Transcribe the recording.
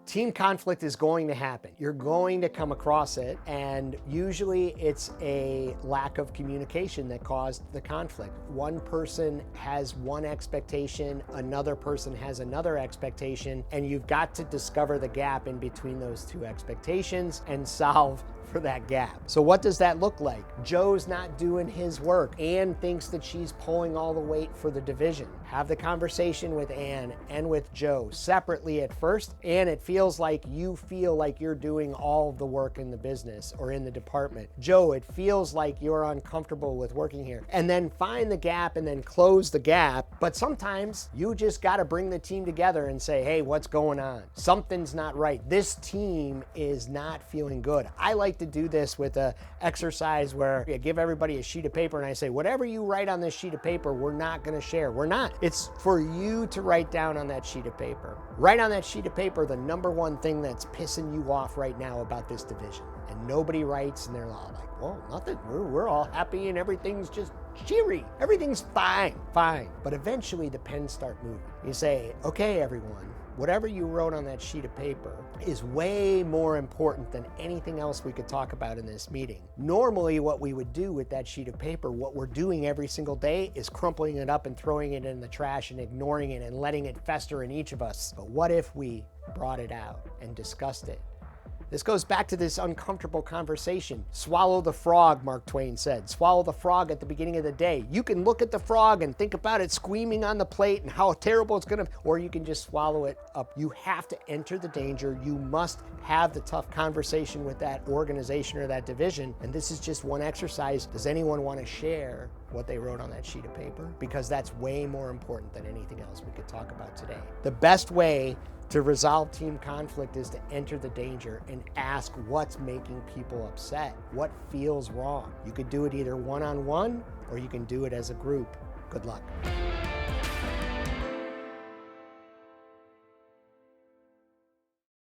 Team conflict is going to happen. You're going to come across it, and usually it's a lack of communication that caused the conflict. One person has one expectation, another person has another expectation, and you've got to discover the gap in between those two expectations and solve for that gap. So what does that look like? Joe's not doing his work. Ann thinks that she's pulling all the weight for the division. Have the conversation with Ann and with Joe separately at first. Ann, it feels like you feel like you're doing all of the work in the business or in the department. Joe, it feels like you're uncomfortable with working here. And then find the gap and then close the gap. But sometimes you just got to bring the team together and say, hey, what's going on? Something's not right. This team is not feeling good. I like to do this with an exercise where I give everybody a sheet of paper and I say, whatever you write on this sheet of paper, we're not going to share. We're not. It's for you to write down on that sheet of paper. Write on that sheet of paper the number one thing that's pissing you off right now about this division. And nobody writes, and they're all like, well, nothing. We're all happy and everything's just cheery. Everything's fine. But eventually the pens start moving. You say, okay, everyone, whatever you wrote on that sheet of paper is way more important than anything else we could talk about in this meeting. Normally, what we would do with that sheet of paper, what we're doing every single day is crumpling it up and throwing it in the trash and ignoring it and letting it fester in each of us. But what if we brought it out and discussed it? This goes back to this uncomfortable conversation. Swallow the frog, Mark Twain said. Swallow the frog at the beginning of the day. You can look at the frog and think about it squeaming on the plate and how terrible it's gonna, or you can just swallow it up. You have to enter the danger. You must have the tough conversation with that organization or that division. And this is just one exercise. Does anyone want to share what they wrote on that sheet of paper? Because that's way more important than anything else we could talk about today. The best way to resolve team conflict is to enter the danger and ask what's making people upset, what feels wrong. You could do it either one-on-one or you can do it as a group. Good luck.